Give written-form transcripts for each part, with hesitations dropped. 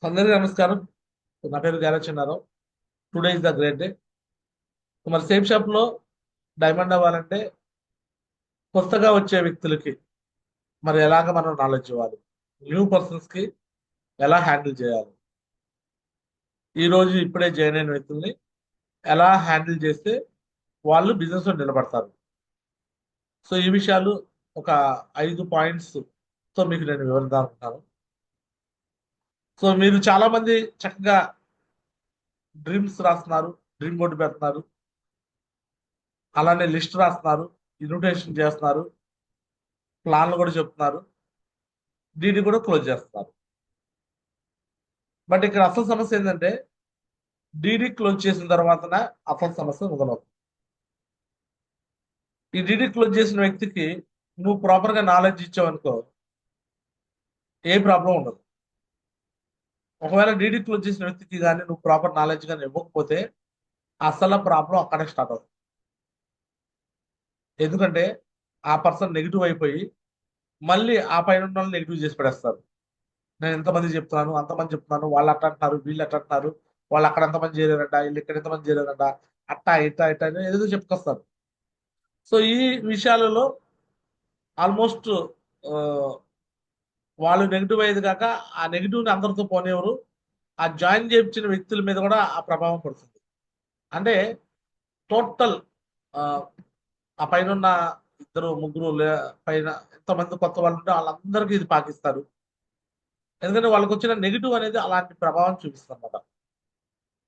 అందరికీ నమస్కారం. నా పేరు గారచన్నారావు. Today is the great day. మరి సేమ్ షాప్ లో డైమండ్ అవ్వాలంటే కొత్తగా వచ్చే వ్యక్తులకి మరి ఎలాగ మనం నాలెడ్జ్ ఇవ్వాలి, న్యూ పర్సన్స్ కి ఎలా హ్యాండిల్ చేయాలి, ఈ రోజు ఇప్పుడే జాయిన్ అయిన వ్యక్తుల్ని ఎలా హ్యాండిల్ చేస్తే వాళ్ళు బిజినెస్ లో నిలబడతారు. సో ఈ విషయాలు ఒక 5 పాయింట్స్ తో మీకు నేను వివరిద్దాం అనుకుంటాను. సో మీరు చాలా మంది చక్కగా డ్రీమ్స్ రాస్తున్నారు, డ్రీమ్ బోర్డు పెడుతున్నారు, అలానే లిస్ట్ రాస్తున్నారు, ఇన్విటేషన్ చేస్తున్నారు, ప్లాన్లు కూడా చెప్తున్నారు, దీన్ని కూడా క్లోజ్ చేస్తున్నారు. బట్ ఇక్కడ అసలు సమస్య ఏంటంటే డీడీ క్లోజ్ చేసిన తర్వాతనే అసలు సమస్య మొదలవుతుంది. ఈ డీడీ క్లోజ్ చేసిన వ్యక్తికి నువ్వు ప్రాపర్ గా నాలెడ్జ్ ఇచ్చావనుకో ఏ ప్రాబ్లం ఉండదు. ఒకవేళ డీడీ క్లోజ్ చేసిన వ్యక్తికి కానీ నువ్వు ప్రాపర్ నాలెడ్జ్ కానీ ఇవ్వకపోతే అసలు ప్రాబ్లం అక్కడే స్టార్ట్ అవుతుంది. ఎందుకంటే ఆ పర్సన్ నెగిటివ్ అయిపోయి మళ్ళీ ఆ పైన ఉన్న వాళ్ళు నెగిటివ్ చేసి పడేస్తారు. నేను ఎంతమంది చెప్తున్నాను, అంతమంది చెప్తున్నాను, వాళ్ళు అట్ట అంటున్నారు, వీళ్ళు అట్ట అంటున్నారు, వాళ్ళు అక్కడ ఎంతమంది చేరారంట, వీళ్ళు ఇక్కడ ఎంతమంది చేరారంట, అట్టా ఇట్టా ఇట్టా అని ఏదో చెప్పుకొస్తారు. సో ఈ విషయాలలో ఆల్మోస్ట్ వాళ్ళు నెగిటివ్ అయ్యేది కాక ఆ నెగిటివ్ని అందరితో పోనేవారు, ఆ జాయిన్ చేయించిన వ్యక్తుల మీద కూడా ఆ ప్రభావం పడుతుంది. అంటే టోటల్ ఆ పైన ఉన్న ఇద్దరు ముగ్గురు పైన ఎంతమంది కొత్త వాళ్ళు ఉంటే వాళ్ళందరికీ ఇది పాకిస్తారు. ఎందుకంటే వాళ్ళకి వచ్చిన నెగిటివ్ అనేది అలాంటి ప్రభావం చూపిస్తుంది అన్నమాట.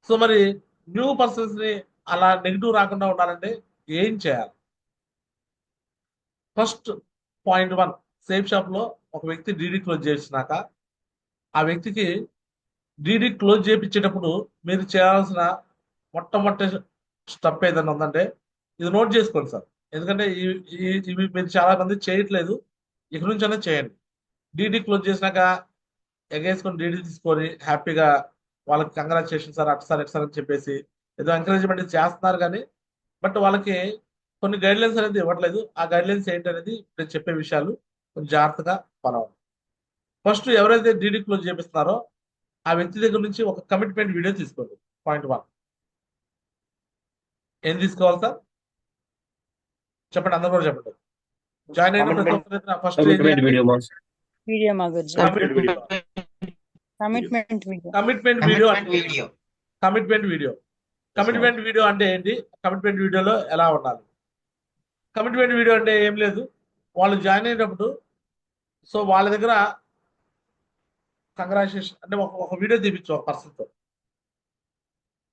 సో మరి న్యూ పర్సన్స్ ని అలా నెగిటివ్ రాకుండా ఉండాలంటే ఏం చేయాలి? ఫస్ట్ పాయింట్ 1, సేఫ్ షాప్ లో ఒక వ్యక్తి డీడీ క్లోజ్ చేసినాక ఆ వ్యక్తికి డీడీ క్లోజ్ చేయించేటప్పుడు మీరు చేయాల్సిన మొట్టమొదటి స్టెప్ ఏదైనా ఉందంటే ఇది నోట్ చేసుకోండి సార్. ఎందుకంటే ఇవి మీరు చాలా మంది చేయట్లేదు, ఇక నుంచి అయినా చేయండి. డీడీ క్లోజ్ చేసినాక ఎగేసుకొని డీడీ తీసుకొని హ్యాపీగా వాళ్ళకి congratulation sir, at sir, at sir అని చెప్పేసి ఏదో ఎంకరేజ్మెంట్ చేస్తున్నారు కానీ బట్ వాళ్ళకి కొన్ని గైడ్లైన్స్ అనేది ఇవ్వట్లేదు. ఆ గైడ్లైన్స్ ఏంటనేది నేను చెప్పే విషయాలు కొంచెం జాగ్రత్తగా ఫాలో అవ్వండి. ఫస్ట్ ఎవరైతే డీడీ క్లోజ్ చేపిస్తున్నారో ఆ వ్యక్తి దగ్గర నుంచి ఒక కమిట్మెంట్ వీడియో తీసుకోండి. పాయింట్ 1 ఏం తీసుకోవాలి సార్ చెప్పండి, అందరూ కూడా చెప్పండి. జాయిన్ అయిన ప్రతి కమిట్మెంట్ ఒక్కరైతే ఫస్ట్ ఏం కమిట్మెంట్ చేయాలి? వీడియో మాస్ వీడియో మాగొచ్చు. Commitment video. Commitment video commitment video అంటే ఏంటి? కమిట్మెంట్ వీడియోలో ఎలా ఉండాలి? కమిట్మెంట్ వీడియో అంటే ఏం లేదు, వాళ్ళు జాయిన్ అయినప్పుడు సో వాళ్ళ దగ్గర కంగ్రాచులేషన్ అంటే ఒక వీడియో తీపించు ఒక పర్సన్తో.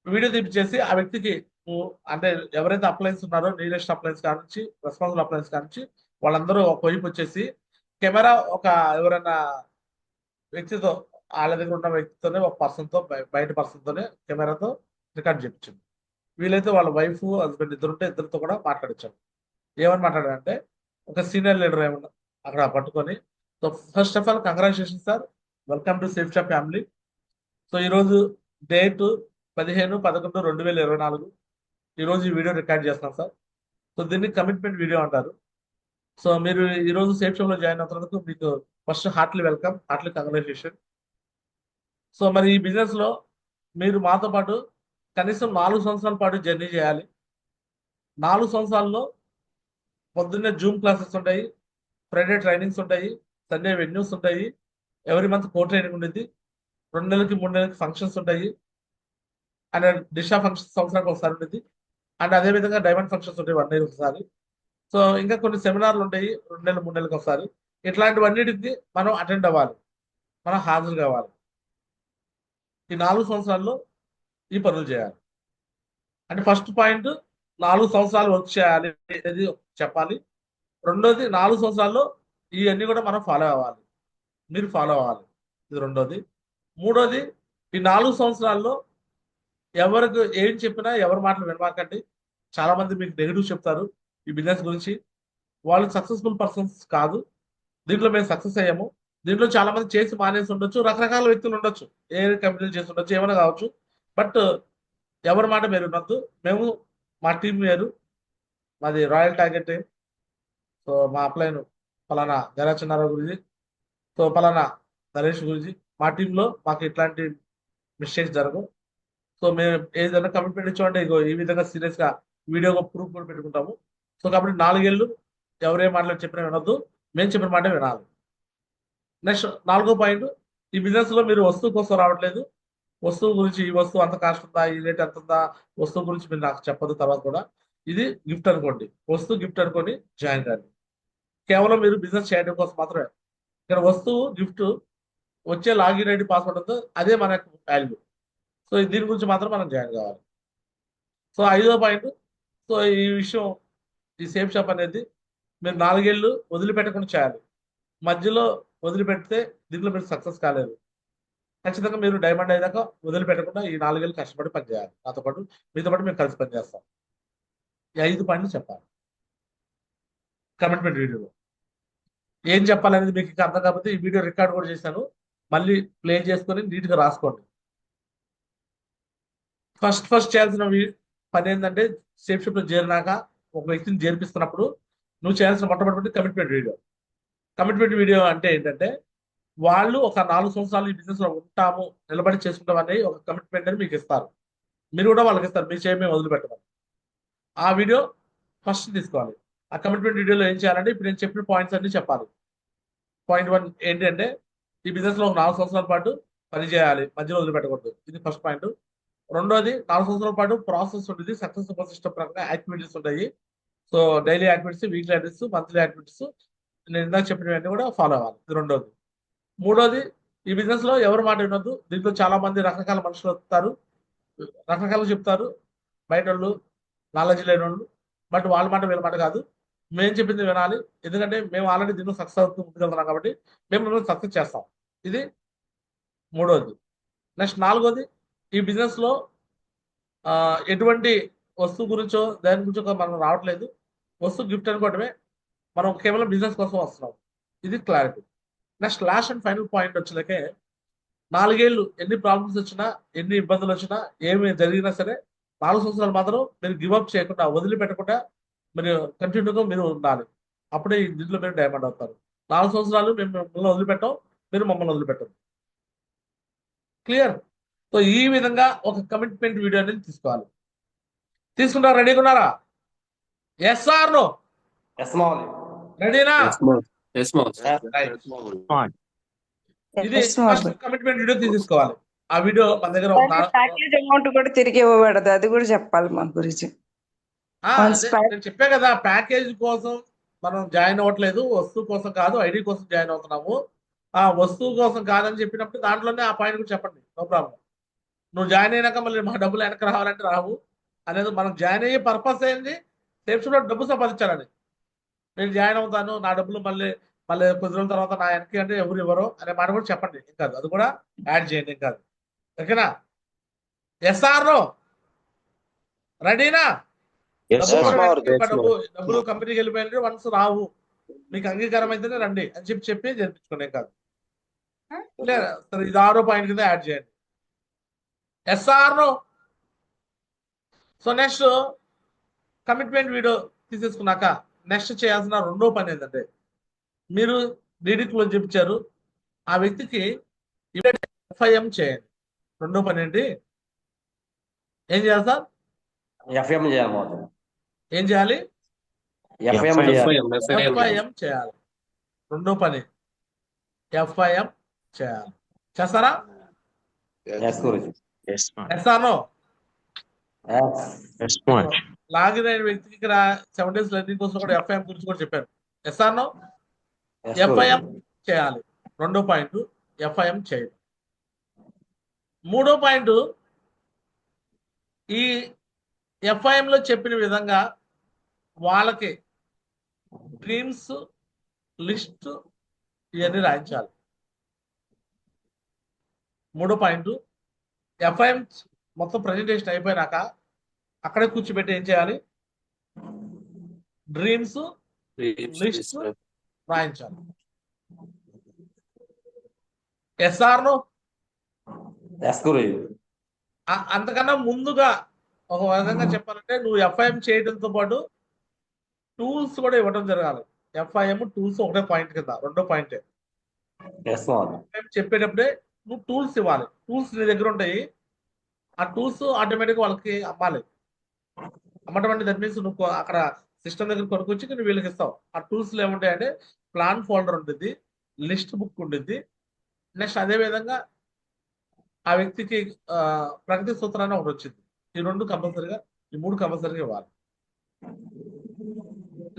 వీడియో తీపిచ్చేసి ఆ వ్యక్తికి అంటే ఎవరైతే అప్లయన్స్ ఉన్నారో నీరెస్ట్ అప్లయన్స్ కానించి రెస్పాన్సిబుల్ అప్లయన్స్ కానించి వాళ్ళందరూ ఒక వైపు వచ్చేసి కెమెరా ఒక ఎవరైనా వ్యక్తితో వాళ్ళ దగ్గర ఉన్న వ్యక్తితోనే ఒక పర్సన్తో బయట పర్సన్తోనే కెమెరాతో రికార్డ్ చేయించింది. వీలైతే వాళ్ళ వైఫ్ హస్బెండ్ ఇద్దరుంటే ఇద్దరితో కూడా మాట్లాడించాను. ఏమని మాట్లాడారంటే ఒక సీనియర్ లీడర్ ఏమన్నా అక్కడ పట్టుకొని so first of all congratulation sir, welcome to safe shop family. So ఈరోజు డేట్ 15/11/2024. ఈరోజు ఈ వీడియో రికార్డ్ చేస్తున్నాం సార్. సో దీన్ని కమిట్మెంట్ వీడియో అంటారు. సో మీరు ఈరోజు సేఫ్ షాప్ లో జాయిన్ అవుతున్నందుకు మీకు first heartly welcome, heartly congratulation. So మరి ఈ బిజినెస్ లో మీరు మాతో పాటు కనీసం 4 సంవత్సరాల పాటు జర్నీ చేయాలి. 4 సంవత్సరాల్లో పొద్దున్నే జూమ్ క్లాసెస్ ఉంటాయి, ఫ్రైడే ట్రైనింగ్స్ ఉంటాయి, సండే వెన్యూస్ ఉంటాయి, ఎవ్రీ మంత్ కో ట్రైనింగ్ ఉండేది, 2 నెలలకి 3 నెలలకి ఫంక్షన్స్ ఉంటాయి, అండ్ దిశా ఫంక్షన్స్ సంవత్సరానికి ఒకసారి ఉండేది, అండ్ అదే విధంగా డైమండ్ ఫంక్షన్స్ ఉంటాయి 1 ఇయర్ ఒకసారి. సో ఇంకా కొన్ని సెమినార్లు ఉంటాయి 2 నెలలు 3 నెలలకు ఒకసారి. ఇట్లాంటివన్నిటికి మనం అటెండ్ అవ్వాలి, మనం హాజరు కావాలి. ఈ 4 సంవత్సరాల్లో ఈ పనులు చేయాలి. అంటే ఫస్ట్ పాయింట్ 4 సంవత్సరాలు వర్క్ చేయాలి అనేది చెప్పాలి. రెండోది 4 సంవత్సరాల్లో ఇవన్నీ కూడా మనం ఫాలో అవ్వాలి, మీరు ఫాలో అవ్వాలి. ఇది రెండోది. మూడోది, ఈ 4 సంవత్సరాల్లో ఎవరికి ఏం చెప్పినా ఎవరి మాటలు వినమాకండి. చాలా మంది మీకు నెగిటివ్ చెప్తారు ఈ బిజినెస్ గురించి. వాళ్ళు సక్సెస్ఫుల్ పర్సన్స్ కాదు. దీంట్లో మేము సక్సెస్ అయ్యాము, దీంట్లో చాలా మంది చేసి మానేసి ఉండొచ్చు, రకరకాల వ్యక్తులు ఉండొచ్చు, ఏ కంపెనీలు చేసి ఉండొచ్చు, ఏమైనా కావచ్చు. బట్ ఎవరి మాట మీరు వినొద్దు. మేము మా టీం వేరు, మాది రాయల్ టార్గెట్ టీం. సో మా అప్లైన్ ఫలానా గరాచన్నారావు గురించి, సో ఫలానా నరేష్ గురించి, మా టీంలో మాకు ఇట్లాంటి మిస్టేక్స్ జరగవు. సో మేము ఏదైనా కమిట్మెంట్ ఇచ్చామంటే ఇగో ఈ విధంగా సీరియస్ గా వీడియో ప్రూఫ్ కూడా పెట్టుకుంటాము. సో కాబట్టి 4 ఏళ్ళు ఎవరే మాటలు చెప్పినా వినొద్దు, మేము చెప్పిన మాట వినాలి. నెక్స్ట్ 4వ పాయింట్, ఈ బిజినెస్ లో మీరు వస్తువు కోసం రావట్లేదు. వస్తువు గురించి ఈ వస్తువు అంత కాస్ట్ ఉందా, ఈ రేట్ ఎంత ఉందా, వస్తువు గురించి మీరు నాకు చెప్పదు. తర్వాత కూడా ఇది గిఫ్ట్ అనుకోండి, వస్తువు గిఫ్ట్ అనుకోని జాయిన్ కాండి. కేవలం మీరు బిజినెస్ చేయడం కోసం మాత్రమే. ఇక్కడ వస్తువు గిఫ్ట్ వచ్చే లాగిన్ ఐడి పాస్వర్డ్ ఉందో అదే మనకు వాల్యూ. సో దీని గురించి మాత్రం మనం జాయిన్ కావాలి. సో 5వ పాయింట్, సో ఈ విషయం, ఈ సేఫ్ షాప్ అనేది మీరు 4 ఏళ్ళు వదిలిపెట్టకుండా చేయాలి. మధ్యలో వదిలిపెడితే దీంట్లో మీరు సక్సెస్ కాలేదు. ఖచ్చితంగా మీరు డైమండ్ అయ్యాక వదిలిపెట్టకుండా ఈ 4 ఏళ్ళు కష్టపడి పనిచేయాలి. నాతో పాటు మీతో పాటు మేము కలిసి పనిచేస్తాం. ఈ 5 పాయింట్లు చెప్పాలి కమిట్మెంట్ వీడియోలో. ఏం చెప్పాలనేది మీకు ఇంకా అర్థం కాకపోతే ఈ వీడియో రికార్డ్ కూడా చేశాను, మళ్ళీ ప్లే చేసుకొని నీట్గా రాసుకోండి. ఫస్ట్ చేయాల్సిన పని ఏంటంటే, సేఫ్ షిప్ లో చేరినాక ఒక వ్యక్తిని చేర్పిస్తున్నప్పుడు నువ్వు చేయాల్సిన మొట్టమొదటి కమిట్మెంట్ వీడియో. కమిట్మెంట్ వీడియో అంటే ఏంటంటే, వాళ్ళు ఒక 4 సంవత్సరాలు ఈ బిజినెస్ లో ఉంటాము, నిలబడి చేసుకుంటాం అనే ఒక కమిట్మెంట్ అని మీకు ఇస్తారు. మీరు కూడా వాళ్ళకి ఇస్తారు, మీ చేయమే వదిలిపెట్టమని. ఆ వీడియో ఫస్ట్ తీసుకోవాలి. ఆ కమిట్మెంట్ వీడియోలో ఏం చేయాలంటే ఇప్పుడు నేను చెప్పిన పాయింట్స్ అన్ని చెప్పాలి. పాయింట్ 1 ఏంటంటే, ఈ బిజినెస్ లో ఒక 4 సంవత్సరాల పాటు పని చేయాలి, మధ్యలో వదిలిపెట్టకూడదు. ఇది ఫస్ట్ పాయింట్. రెండోది, 4 సంవత్సరాల పాటు ప్రాసెస్ ఉంటుంది, సక్సెస్ సిస్టమ్ ప్రకారం యాక్టివిటీస్ ఉంటాయి. So daily activities, weekly activities, monthly activities, నేను ఇందాక చెప్పినవన్నీ కూడా ఫాలో అవ్వాలి. ఇది రెండోది. మూడోది, ఈ బిజినెస్ లో ఎవరు మాట వినొద్దు. దీంట్లో చాలా మంది రకరకాల మనుషులు వస్తారు, రకరకాలు చెప్తారు, బయట వాళ్ళు, నాలెడ్జ్ లేని వాళ్ళు. బట్ వాళ్ళ మాట వీళ్ళ మాట కాదు, మేము చెప్పింది వినాలి. ఎందుకంటే మేము ఆల్రెడీ దీంట్లో సక్సెస్ అవుతూ ముందుకెళ్తున్నాం కాబట్టి మేము మిమ్మల్ని సక్సెస్ చేస్తాం. ఇది మూడోది. నెక్స్ట్ 4వది, ఈ బిజినెస్ లో ఎటువంటి వస్తువు గురించో దాని గురించో మనం రావట్లేదు, వస్తువు గిఫ్ట్ అనుకోవటమే, మనం కేవలం బిజినెస్ కోసం వస్తున్నాం. ఇది clarity. Next last and final point వచ్చేలకే, 4 ఏళ్ళు ఎన్ని ప్రాబ్లమ్స్ వచ్చినా, ఎన్ని ఇబ్బందులు వచ్చినా, ఏమి జరిగినా సరే 4 సంవత్సరాలు మాత్రం మీరు గివప్ చేయకుండా, వదిలిపెట్టకుండా మీరు కంటిన్యూగా మీరు ఉండాలి. అప్పుడే ఈ దీంట్లో మీరు డైమండ్ అవుతారు. 4 సంవత్సరాలు మేము మిమ్మల్ని వదిలిపెట్టాం, మీరు మమ్మల్ని వదిలిపెట్టరు. క్లియర్? సో ఈ విధంగా ఒక కమిట్మెంట్ వీడియో అనేది తీసుకోవాలి. తీసుకుంటారా? రెడీగా ఉన్నారా? Yes or no? Yes Mouli. రెడీనా? Yes, ma'am. ఇది ఫస్ట్ కమిట్మెంట్ వీడియో తీసుకోవాలి. ఆ వీడియో మన దగ్గర ఒక ప్యాకేజ్ అమౌంట్ కూడా తిరిగి ఇవ్వబడదు, అది కూడా చెప్పాలి మా గురించి. నేను చెప్పే కదా, ప్యాకేజ్ కోసం మనం జాయిన్ అవ్వట్లేదు, వస్తువు కోసం కాదు, ఐడి కోసం జాయిన్ అవుతున్నాము. ఆ వస్తువు కోసం కాదని చెప్పినప్పుడు దాంట్లోనే ఆ పాయింట్ కూడా చెప్పండి, నో ప్రాబ్లం. నువ్వు జాయిన్ అయినాక మళ్ళీ మా డబ్బులు వెనక్కి రావాలంటే రావు అనేది. మనం జాయిన్ అయ్యే పర్పస్ ఏంది? సేఫ్టీలో డబ్బు సంపాదించాలని. నేను జాయిన్ అవుతాను, నా డబ్బులు మళ్ళీ కొద్ది రోజుల తర్వాత నా వెనక్కి అంటే ఎవరు ఇవ్వరు అనే మాట కూడా చెప్పండి. ఏం కాదు, అది కూడా యాడ్ చేయండి, ఏం కాదు. ఓకేనా? Yes or no? రెడీనా? డబ్బులు కంపెనీకి వెళ్ళిపోయిన వన్స్ రావు, మీకు అంగీకారం అయితేనే రండి అని చెప్పి జరిపించుకోండి, ఏం కాదు. సరే, ఇది 6వ పాయింట్ కింద యాడ్ చేయండి. Yes or no? So next commitment video తీసేసుకున్నాక నెక్స్ట్ చేయాల్సిన 2వ పని ఏంటంటే, మీరు డీడీ క్లోజ్ చెప్పించారు, ఆ వ్యక్తికి FIM చేయండి. 2వ పని ఏంటి? ఏం చేయాలి సార్? ఎఫ్ఎం చేయాలి మౌలి. ఏం చేయాలి? ఎఫ్ఎం చేయాలి. FIM చేయాలి. 2వ పని FIM చేయాలి. చేస్తారా? ఎస్ గురించి. Yes or no? లాగిన్ అయిన వ్యక్తికి ఇక్కడ 7 days లెర్నింగ్ కోసం కూడా FIM గురించి కూడా చెప్పారు. Yes or no? FIM చేయాలి. 2వ పాయింట్ FIM చేయాలి. 3వ పాయింట్, ఈ FIM లో చెప్పిన విధంగా వాళ్ళకి డ్రీమ్స్ లిస్ట్ ఇవన్నీ రాయించాలి. 3వ పాయింట్, FIM మొత్తం ప్రజెంటేషన్ అయిపోయినాక అక్కడే కూర్చోబెట్టి ఏం చేయాలి? డ్రీమ్స్ లిస్ట్ రాయించాలి. Yes or no? ఎస్ గురించి. అంతకన్నా ముందుగా ఒక విధంగా చెప్పాలంటే, నువ్వు FIM చేయడంతో పాటు టూల్స్ కూడా ఇవ్వడం జరగాలి. FIM టూల్స్ ఒకటే పాయింట్ కింద, 2వ పాయింటే. ఎస్ మౌలి. చెప్పేటప్పుడే నువ్వు టూల్స్ ఇవ్వాలి. టూల్స్ నీ దగ్గర ఉంటాయి. ఆ టూల్స్ ఆటోమేటిక్గా వాళ్ళకి అమ్మాలి. అమ్మటం అంటే దట్ మీన్స్ నువ్వు అక్కడ సిస్టమ్ దగ్గర కొనుక్కొచ్చి నువ్వు వీళ్ళకి ఇస్తావు. ఆ టూల్స్లో ఏముంటాయంటే ప్లాన్ ఫోల్డర్ ఉంటుంది, లిస్ట్ బుక్ ఉంటుంది, నెక్స్ట్ అదే విధంగా ఆ వ్యక్తికి ప్రగతి సూత్రాన్ని ఒకటి వచ్చింది. ఈ 2 కంపల్సరీగా, ఈ 3 కంపల్సరీగా ఇవ్వాలి.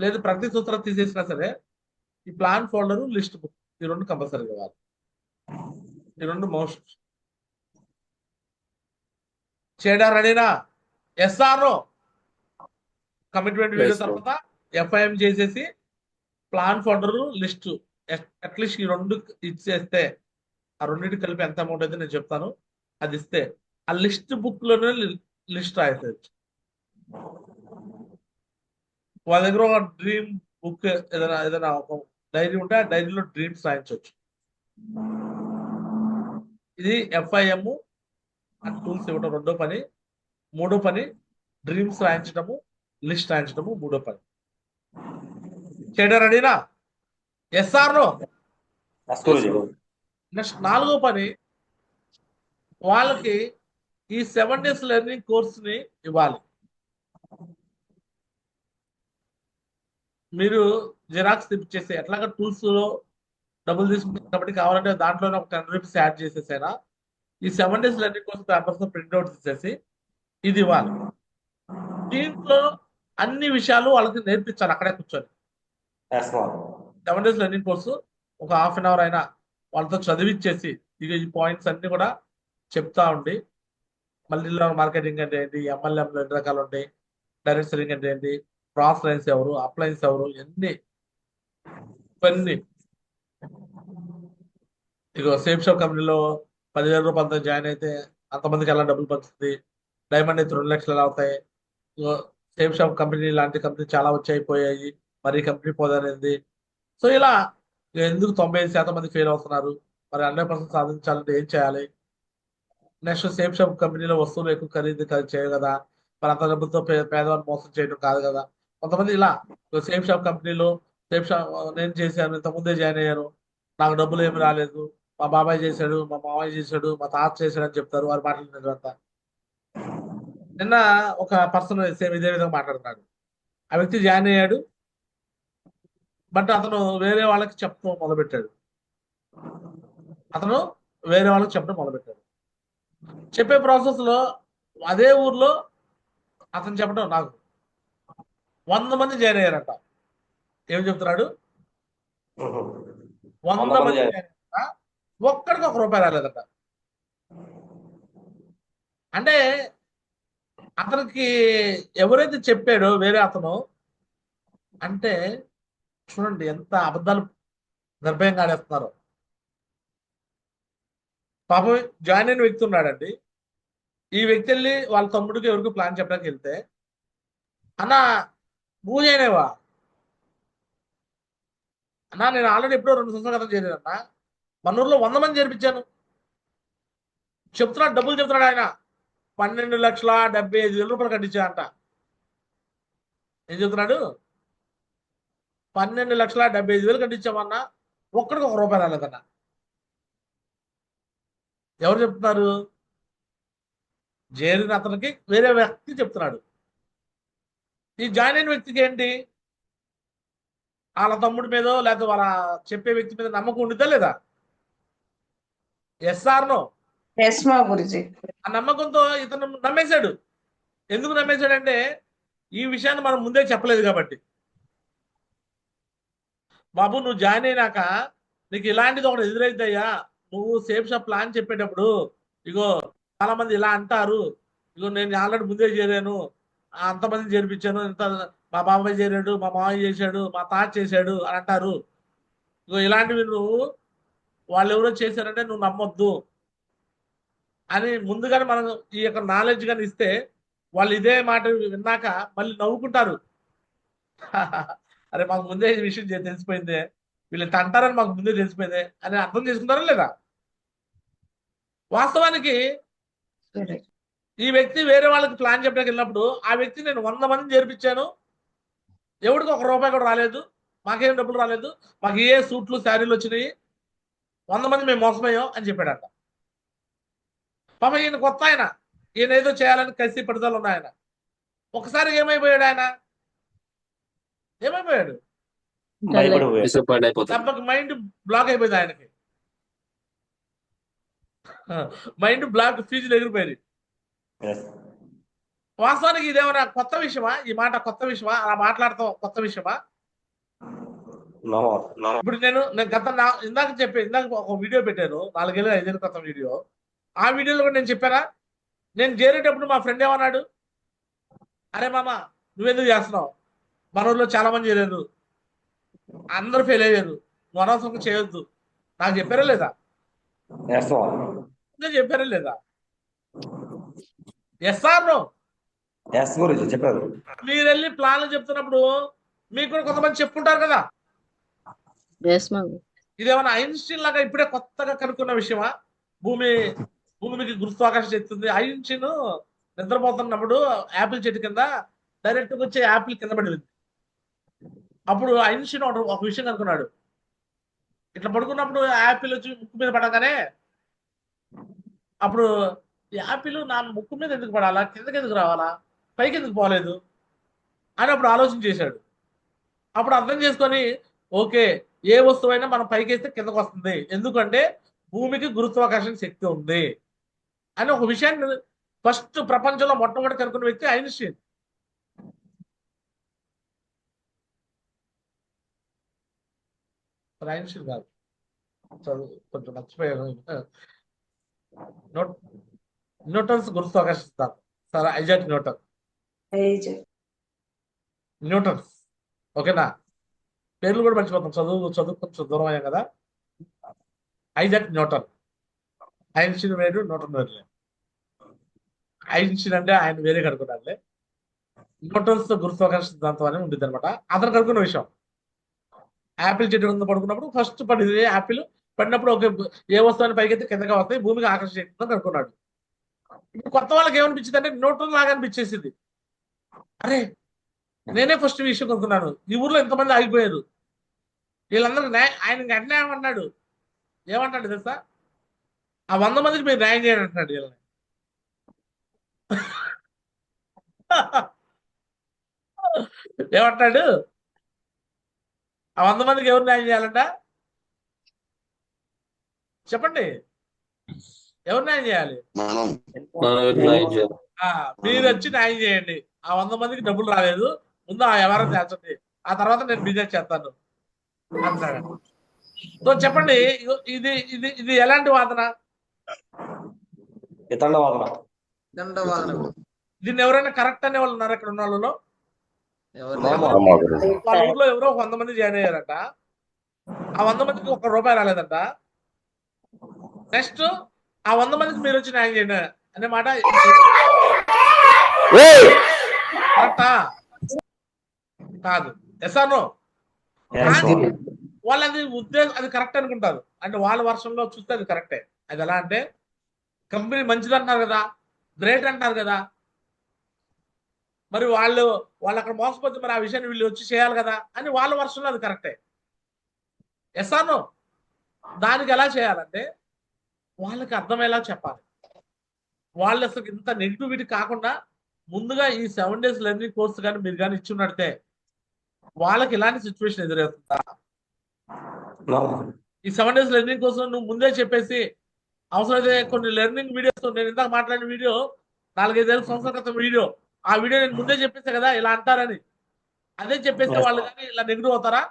లేదు ప్రగతి సూత్రం తీసేసినా సరే ఈ ప్లాన్ ఫోల్డర్, లిస్ట్ బుక్ ఈ 2 కంపల్సరీగా ఇవ్వాలి. ఈ 2 మోస్ట్. చేయడా రెడీనా? Yes or commitment video Yes, bro. తర్వాత ఎఫ్ఐఎం చేసేసి ప్లాన్ ఫోల్డర్, లిస్ట్ అట్లీస్ట్ ఈ 2 ఇచ్చేస్తే ఆ రెండింటి కలిపి ఎంత అమౌంట్ అయితే నేను చెప్తాను అది ఇస్తే ఆ లిస్ట్ బుక్ లోనే లిస్ట్ రాసేయచ్చు. వాళ్ళ దగ్గర ఒక డ్రీమ్ బుక్ ఏదైనా ఒక డైరీ ఉంటే ఆ డైరీలో డ్రీమ్స్ రాయించవచ్చు. ఇది ఎఫ్ఐఎం ఆ టూల్స్ ఇవ్వడం 2వ పని. 3వ పని డ్రీమ్స్ రాయించడము, లిస్ట్ రాయించడము 3వ పని. చేయడం రెడీనా? Yes or no? ఎస్ గురూజీ. నెక్స్ట్ 4వ పని వాళ్ళకి ఈ 7 days లెర్నింగ్ కోర్సుని ఇవ్వాలి. మీరు జిరాక్స్ తెప్పించేసి ఎట్లాగా టూల్స్ లో డబ్బులు తీసుకుంటారు కాబట్టి కావాలంటే దాంట్లోనే ఒక 10 రూపీస్ యాడ్ చేసేసైనా ఈ 7 days learning course papers printout ఇచ్చేసి ఇది ఇవ్వాలి. దీంట్లో అన్ని విషయాలు వాళ్ళకి నేర్పించాలి అక్కడే కూర్చొని. ఎస్ మా. 7 days లెర్నింగ్ కోర్సు ఒక హాఫ్ అన్ అవర్ అయినా వాళ్ళతో చదివిచ్చేసి ఇక ఈ పాయింట్స్ అన్ని కూడా చెప్తా ఉండి మళ్ళీ మార్కెటింగ్ అంటే ఏంటి, ఎంఎల్ఎంలు ఎన్ని రకాలు ఉంటాయి, డైరెక్ట్ సెల్లింగ్ అంటే ఏంటి, క్రాస్ లైన్స్ ఎవరు, అప్లైన్స్ ఎవరు, ఇవన్నీ ఇక సేఫ్ షాప్ కంపెనీలో 10,000 రూపాయలతో జాయిన్ అయితే అంతమందికి ఎలా డబ్బులు పంచుతుంది, డైమండ్ అయితే 2 లక్షలు ఎలా అవుతాయి, సేఫ్ షాప్ కంపెనీ లాంటి కంపెనీ చాలా వచ్చాయిపోయాయి, మరి కంపెనీ పోదనేది. సో ఇలా ఎందుకు 95% మంది ఫెయిల్ అవుతున్నారు, మరి 100% సాధించాలంటే ఏం చేయాలి, నెక్స్ట్ సేఫ్ షాప్ కంపెనీలో వస్తువులు ఎక్కువ ఖరీదు చేయవు కదా, మరి అంత డబ్బులతో పేదవాడిని మోసం చేయడం కాదు కదా. కొంతమంది ఇలా సేఫ్ షాప్ కంపెనీలో సేఫ్ షాప్ నేను చేశాను, ఇంతకుముందే జాయిన్ అయ్యాను, నాకు డబ్బులు ఏమి రాలేదు, మా బాబాయ్ చేశాడు, మా మామయ్య చేశాడు, మా తాత చేశాడు అని చెప్తారు. వారు మాట్లాడినంత నిన్న ఒక పర్సన్ సేమ్ ఇదే విధంగా మాట్లాడుతున్నాడు. ఆ వ్యక్తి జాయిన్ అయ్యాడు, బట్ అతను వేరే వాళ్ళకి చెప్పడం మొదలుపెట్టాడు. చెప్పే ప్రాసెస్ లో అదే ఊర్లో అతను చెప్పడం నాకు 100 మంది జాయిన్ అయ్యారంట. ఏం చెప్తున్నాడు? 100 మంది జాయిన్ అయ్యారంట, ఒక్కడికి ₹1 రాలేదట. అంటే అతనికి ఎవరైతే చెప్పాడో వేరే అతను, అంటే చూడండి ఎంత అబద్ధాలు నిర్భయంగా ఆడేస్తున్నారో. పాపం జాయిన్ అయిన వ్యక్తి ఉన్నాడండి. ఈ వ్యక్తి వెళ్ళి వాళ్ళ తమ్ముడికి ఎవరికి ప్లాన్ చెప్పడానికి వెళ్తే, అన్న నువ్వు జాయిన్ అయ్యవా అన్నా, నేను ఆల్రెడీ ఎప్పుడో 2 సంవత్సరాల క్రితం చేరానన్నా, మన ఊర్లో 100 మంది చేర్పించాను చెప్తున్నాడు. డబ్బులు చెప్తున్నాడు ఆయన. 12,75,000 రూపాయలు కట్టించాడంట. ఏం చెప్తున్నాడు? 12,75,000 కట్టించామన్నా, ఒక్కడికి ₹1 రాలేదన్నా. ఎవరు చెప్తున్నారు? చేరిన అతనికి వేరే వ్యక్తి చెప్తున్నాడు. ఈ జాయిన్ అయిన వ్యక్తికి ఏంటి, వాళ్ళ తమ్ముడి మీదో లేకపోతే వాళ్ళ చెప్పే వ్యక్తి మీద నమ్మకం ఉండిద్దా లేదా? SR no? ఎస్ మా గురుజీ. ఆ నమ్మకంతో ఇతను నమ్మేశాడు. ఎందుకు నమ్మేశాడంటే ఈ విషయాన్ని మనం ముందే చెప్పలేదు కాబట్టి. బాబు నువ్వు జాయిన్ అయినాక నీకు ఇలాంటిది ఒకటి ఎదురైద్దయ్యా, నువ్వు సేఫ్ షాప్ ప్లాన్ చెప్పేటప్పుడు ఇగో చాలా మంది ఇలా అంటారు, ఇగో నేను ఆల్రెడీ ముందే చేరాను, అంతమందిని చేర్పించాను, ఇంత మా బాబాయ్ చేరాడు, మా మామయ్య చేశాడు, మా తాత చేశాడు అని అంటారు. ఇగో ఇలాంటివి నువ్వు వాళ్ళు ఎవరో చేశారంటే నువ్వు నమ్మొద్దు అని ముందుగానే మనం ఈ యొక్క నాలెడ్జ్ కానీ ఇస్తే వాళ్ళు ఇదే మాట విన్నాక మళ్ళీ నవ్వుకుంటారు. అరే మాకు ముందే ఈ విషయం తెలిసిపోయిందే, వీళ్ళు అంటారని మాకు ముందే తెలిసిపోయిందే అని అర్థం చేసుకుంటారా లేదా? వాస్తవానికి ఈ వ్యక్తి వేరే వాళ్ళకి ప్లాన్ చెప్పడానికి వెళ్ళినప్పుడు ఆ వ్యక్తి నేను 100 మందిని చేర్పించాను, ఎవడికి ₹1 కూడా రాలేదు, మాకేం డబ్బులు రాలేదు, మాకు ఏ సూట్లు శారీలు వచ్చినాయి, 100 మంది మేము మోసమయ్యాం అని చెప్పాడట. పాప ఈయన కొత్త ఆయన, ఈయన ఏదో చేయాలని కసి పట్టుదల ఉన్న ఆయన. ఒకసారి ఏమైపోయాడు ఆయన? ఏమైపోయాడు? భయపడిపోయాడు. దెబ్బకి మైండ్ బ్లాక్ అయిపోయింది ఆయనకి. మైండ్ బ్లాక్, ఫీజులు ఎగిరిపోయింది. Yes. వాస్తవానికి ఇదేమన్నా కొత్త విషయమా? ఈ మాట కొత్త విషయమా? అలా మాట్లాడతాం కొత్త విషయమా? No. No. ఇప్పుడు నేను ఇందాక ఒక వీడియో పెట్టాను, 4-5 క్రితం వీడియో. ఆ వీడియోలో కూడా నేను చెప్పానా? నేను చేరేటప్పుడు మా ఫ్రెండ్ ఏమన్నాడు, అరే మామ నువ్వెందుకు చేస్తున్నావు, మన ఊళ్ళో చాలా మంది చేరారు, అందరూ ఫెయిల్ అయ్యారు, నువ్వు అనవసరంగా చేయొద్దు, నాకు చెప్పారా లేదా? Yes, ma'am. నేను చెప్పారా లేదా? Yes or no? Yes, గురుజీ చెప్పారు. మీరు వెళ్ళి ప్లాన్లు చెప్తున్నప్పుడు మీకు కూడా కొంతమంది చెప్పుకుంటారు కదా. ఇదేమన్నా ఐన్స్టీన్ లాగా ఇప్పుడే కొత్తగా కనుక్కున్న విషయమా? భూమికి గురుత్వాకర్షణ శక్తి ఉంది. ఐన్స్టీన్ నిద్రపోతున్నప్పుడు యాపిల్ చెట్టు కింద డైరెక్ట్ గా వచ్చే యాపిల్ కింద పడింది. అప్పుడు ఐన్స్టీన్ ఒక విషయం కనుక్కున్నాడు. ఇట్లా పడుకున్నప్పుడు యాపిల్ వచ్చి ముక్కు మీద పడగానే అప్పుడు యాపిల్ నా ముక్కు మీద ఎందుకు పడాలా, కిందకి ఎందుకు రావాలా, పైకి ఎందుకు పోలేదు అని అప్పుడు ఆలోచన చేశాడు. అప్పుడు అర్థం చేసుకొని ఓకే, ఏ వస్తువైనా మనం పైకి వేస్తే కిందకు వస్తుంది, ఎందుకంటే భూమికి గురుత్వాకర్షణ శక్తి ఉంది అని ఒక విషయాన్ని ఫస్ట్ ప్రపంచంలో మొట్టమొదటి కనుక్కున్న వ్యక్తి ఐన్స్టీన్. ఐన్స్టీన్ కాదు, చదువు కొంచెం మర్చిపోయాను. న్యూటన్స్ గురుత్వాకర్షణ సిద్ధాంతం, సార్ ఐజాక్ న్యూటన్స్. ఓకేనా? పేర్లు కూడా మర్చిపోతాం, చదువు కొంచెం దూరం అయ్యాం కదా. Isaac Newton. ఐన్స్టీన్ వేరు, న్యూటన్ వేరులే. ఐన్స్టీన్ అంటే ఆయన వేరే కనుక్కున్నారులే. న్యూటన్స్ గురుత్వాకర్షణ సిద్ధాంతం అని ఉంటుంది అనమాట. అతను కనుక్కున్న విషయం, యాపిల్ చెట్టు కింద పడుకున్నప్పుడు ఫస్ట్ పడింది యాపిల్, పడినప్పుడు ఒక ఏ వస్తువుని పైకెత్తి కిందగా వస్తాయి, భూమికి ఆకర్షణ శక్తి కనుక్కున్నాడు. ఇప్పుడు కొత్త వాళ్ళకి ఏమనిపించింది అంటే న్యూటన్ లాగా అనిపించేసింది. అరే నేనే ఫస్ట్ విషయం కనుక్కున్నాను, ఈ ఊర్లో ఎంతమంది ఆగిపోయారు, వీళ్ళందరూ ఆయన వెంటనే ఏమన్నాడు తెలుసా? ఆ 100 మందికి మీరు న్యాయం చేయండి అంటున్నాడు వీళ్ళని. ఏమంటాడు? ఆ 100 మందికి ఎవరు న్యాయం చేయాలంట? చెప్పండి, ఎవరు న్యాయం చేయాలి? మీరు వచ్చి న్యాయం చేయండి. ఆ 100 మందికి డబ్బులు రాలేదు, ముందు ఆ వ్యవహారం చేర్చండి, ఆ తర్వాత నేను బిజినెస్ చేస్తాను అంటాడు. సో చెప్పండి, ఇది ఇది ఇది ఎలాంటి వాదన? దీన్ని ఎవరైనా కరెక్ట్ అనే వాళ్ళు ఉన్నారు ఇక్కడ ఉన్న వాళ్ళలో? వాళ్ళ ఊర్లో ఎవరో 100 మంది జాయిన్ అయ్యారట, ఆ 100 మందికి ₹1 రాలేదంట. నెక్స్ట్ ఆ 100 మందికి మీరు వచ్చి న్యాయం చేయండి అనే మాట కరెక్టా కాదు? Yes or no? వాళ్ళది ఉద్దేశం అది కరెక్ట్ అనుకుంటారు, అంటే వాళ్ళ వర్షంలో చూస్తే అది కరెక్టే. అది ఎలా అంటే కంపెనీ మంచిది అంటారు కదా, గ్రేట్ అంటారు కదా, మరి వాళ్ళు అక్కడ మోసపోతే మరి ఆ విషయాన్ని వీళ్ళు వచ్చి చేయాలి కదా అని వాళ్ళ వర్షంలో అది కరెక్టే. Yes or no? దానికి ఎలా చేయాలంటే వాళ్ళకి అర్థమయ్యేలా చెప్పాలి. వాళ్ళు అసలు ఇంత నెగిటివిటీ కాకుండా ముందుగా ఈ 7 days లెర్నింగ్ కోర్స్ కానీ మీరు కానీ ఇచ్చి ఉన్నట్టే వాళ్ళకి ఇలాంటి సిచ్యువేషన్ ఎదురవుతుందా? ఈ 7 days లెర్నింగ్ కోర్స్ నువ్వు ముందే చెప్పేసి అవసరమైతే కొన్ని లెర్నింగ్ వీడియోస్, నేను ఇందాక మాట్లాడిన వీడియో 4-5 సంవత్సరాల క్రితం వీడియో, ఆ వీడియో నేను ముందే చెప్పేసా కదా ఇలా అంటారని. అదే చెప్పేస్తే వాళ్ళు కానీ ఇలా నెగిటివ్ అవుతారా?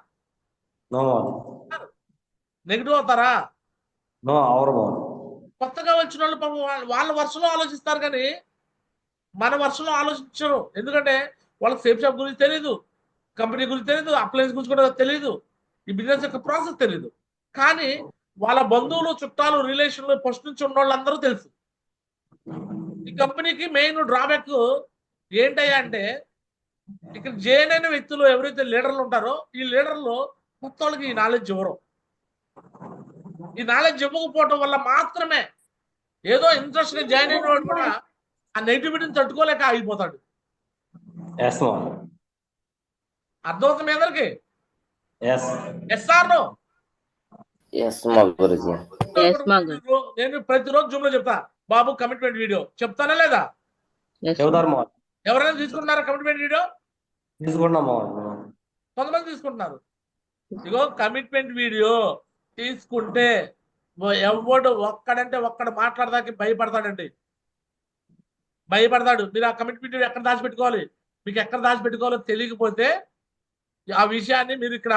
నెగిటివ్ అవుతారా? కొత్తగా వచ్చిన వాళ్ళు పాపం వాళ్ళ వర్షంలో ఆలోచిస్తారు కానీ మన వర్షంలో ఆలోచించరు. ఎందుకంటే వాళ్ళకి సేఫ్ షాప్ గురించి తెలియదు, కంపెనీ గురించి తెలియదు, అప్లయన్స్ గురించి కూడా తెలియదు, ఈ బిజినెస్ యొక్క ప్రాసెస్ తెలియదు. కానీ వాళ్ళ బంధువులు, చుట్టాలు, రిలేషన్లు ఫస్ట్ నుంచి ఉన్న వాళ్ళందరూ తెలుసు. ఈ కంపెనీకి మెయిన్ డ్రాబ్యాక్ ఏంటయ్యా అంటే ఇక్కడ జైన్ అయిన వ్యక్తులు ఎవరైతే లీడర్లు ఉంటారో ఈ లీడర్లు కొత్త వాళ్ళకి ఈ నాలెడ్జ్ ఇవ్వరు. ఈ నాలెడ్జ్ ఇవ్వకపోవటం వల్ల మాత్రమే ఏదో ఇంట్రెస్ట్ గా జాయిన్ అయిన వాడు కూడా ఆ నెగిటివిటీని తట్టుకోలేక ఆగిపోతాడు. అర్థమవుతుంది మీ అందరికి? Yes or no? నేను ప్రతిరోజు జూమ్ లో చెప్తా, బాబు కమిట్మెంట్ వీడియో చెప్తానా లేదా? చెబుతారు మావా. ఎవరైనా తీసుకుంటున్నారా కమిట్మెంట్ వీడియో? తీసుకుంటున్నాం మావా. కొంతమంది తీసుకుంటున్నారు. ఇగో కమిట్మెంట్ వీడియో తీసుకుంటే ఎవడు ఒక్కడంటే ఒక్కడు మాట్లాడదానికి భయపడతాడండి. భయపడతాడు. మీరు ఆ కమిట్మెంట్ వీడియో ఎక్కడ దాచిపెట్టుకోవాలి? మీకు ఎక్కడ దాచిపెట్టుకోవాలో తెలియకపోతే ఆ విషయాన్ని మీరు ఇక్కడ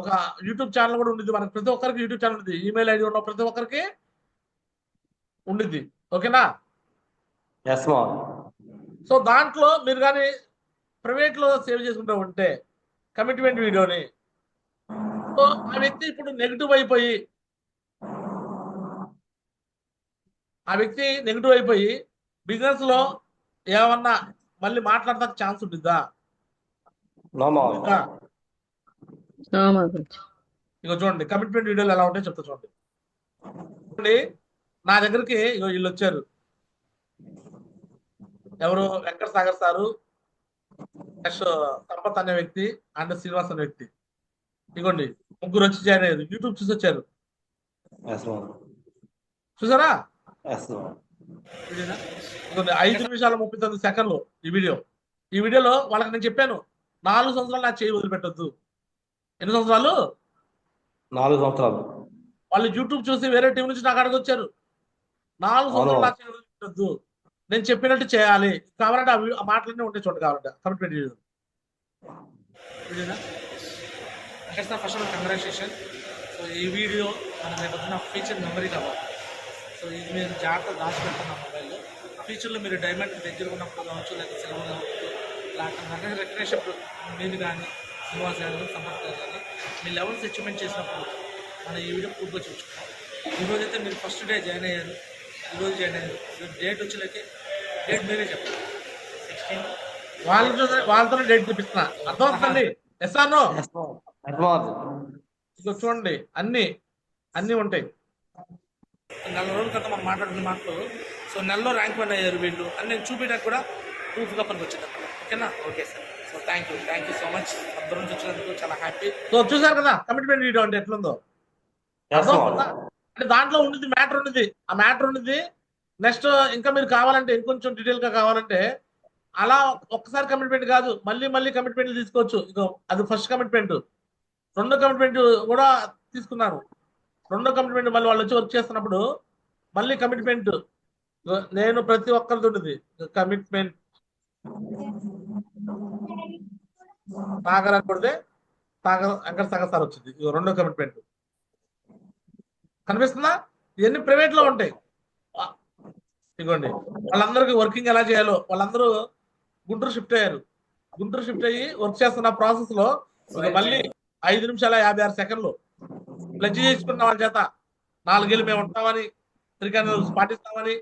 ఒక యూట్యూబ్ ఛానల్ కూడా ఉండిద్ది. మనకి ప్రతి ఒక్కరికి యూట్యూబ్ ఛానల్ ఉంది. ఈమెయిల్ ఐడి ఉన్న ప్రతి ఒక్కరికి ఉండిద్ది. ఓకేనా? ఎస్ మావా. సో దాంట్లో మీరు కానీ ప్రైవేట్లో సేవ్ చేసుకుంటూ ఉంటే కమిట్మెంట్ వీడియోని, సో ఆ వ్యక్తి ఇప్పుడు నెగిటివ్ అయిపోయి బిజినెస్ లో ఏమన్నా మళ్ళీ మాట్లాడడానికి ఛాన్స్ ఉంటుందా? నో మావా. ఉంటుందా? ఇగో చూడండి కమిట్మెంట్ వీడియోలు ఎలా ఉంటాయో చెప్తా చూడండి. చూడండి నా దగ్గరికి ఇగో వీళ్ళు వచ్చారు. ఎవరు? వెంకట సాగర్ సారు, నెక్స్ట్ సంపత్ అనే వ్యక్తి అండ్ శ్రీనివాస్ అనే వ్యక్తి. ఇగోండి ముగ్గురు వచ్చి జాయిన్ అయ్యారు. యూట్యూబ్ చూసి వచ్చారు. ఎస్ మావా. చూసారా? ఎస్ మావా. ఇగోండి 5 నిమిషాల 39 సెకండ్లు ఈ వీడియో. ఈ వీడియోలో వాళ్ళకి నేను చెప్పాను 4 సంవత్సరాలు నా చేయి వదిలిపెట్టొద్దు. ఎన్ని సంవత్సరాలు? 4 సంవత్సరాలు. వాళ్ళు యూట్యూబ్ చూసి వేరే టీం నుంచి నాకు అడిగి వచ్చారు. 4 సంవత్సరాలు నా చేయి వదిలిపెట్టొద్దు, నేను చెప్పినట్టు చేయాలి. కావాలంటే ఆ మాటలన్నీ ఉంటాయి చూడండి. కావాలంటే commitment video. First congratulation. So ఈ వీడియో మన రేపు ఫ్యూచర్ మెమరీ కావాలి. సో ఇది మీరు జాగ్రత్త దాచిపెట్టాను నా మొబైల్లో. ఫ్యూచర్లో మీరు డైమండ్ దగ్గర ఉన్నప్పుడు కావచ్చు, లేదా సిల్వర్ కావచ్చు, లేకపోతే రికగ్నేషన్ మీరు కానీ శ్రీనివాస్ గారు సంపత్ గారు కానీ మీ లెవెల్స్ అచీవ్మెంట్ చేసినప్పుడు మనం ఈ వీడియో పూర్తిగా చూసుకున్నాం. ఈరోజైతే మీరు ఫస్ట్ డే జాయిన్ అయ్యారు, ఈరోజు జాయిన్ అయ్యారు. డేట్ వచ్చేలాకే డేట్ మీరే చెప్పండి. 16 వాళ్ళతోనే డేట్ చూపిస్తున్నా. అర్థమవుతుందండి? ఎస్ఆర్నో ఇక చూడండి అన్నీ ఉంటాయి. నెల రోజుల క్రితం మనం మాట్లాడుకున్న మాటలు. సో నెలలో ర్యాంక్ 1 అయ్యారు వీళ్ళు అని నేను చూపించడానికి కూడా ప్రూఫ్గా పనికి వచ్చింది. ఓకేనా? Okay sir. So thank you so much. అందరి నుంచి వచ్చినందుకు చాలా హ్యాపీ. సో చూసారు కదా కమిట్మెంట్ వీడియో అంటే ఎట్లుందో. అంటే దాంట్లో ఉండేది మ్యాటర్ ఉండేది. ఆ మ్యాటర్ ఉండేది. నెక్స్ట్ ఇంకా మీరు కావాలంటే ఇంకొంచెం డీటెయిల్ గా కావాలంటే అలా ఒక్కసారి కమిట్మెంట్ కాదు, మళ్ళీ కమిట్మెంట్లు తీసుకోవచ్చు. ఇగో అది ఫస్ట్ కమిట్మెంట్. రెండో కమిట్మెంట్ కూడా తీసుకున్నాను. రెండో కమిట్మెంట్ మళ్ళీ వాళ్ళు వచ్చి వర్క్ చేస్తున్నప్పుడు మళ్ళీ కమిట్మెంట్ నేను ప్రతి ఒక్కరితో ఉండేది కమిట్మెంట్. సాగర్ అని కొడితే వెంకట సాగర్ సార్ వచ్చింది. ఇగో రెండో కమిట్మెంట్ కనిపిస్తుందా? ఇవన్నీ ప్రైవేట్ లో ఉంటాయి. ఇగోండి వాళ్ళందరికీ వర్కింగ్ ఎలా చేయాలో వాళ్ళందరూ గుంటూరు షిఫ్ట్ అయ్యారు. గుంటూరు షిఫ్ట్ అయ్యి వర్క్ చేస్తున్న ప్రాసెస్ లో మళ్ళీ 5 నిమిషాల 56 సెకండ్లు ప్లెడ్జ్ చేసుకున్న వాళ్ళ చేత 4 ఏళ్ళు మేము ఉంటామని, 3 క్యాండిల్స్ పాటిస్తామని,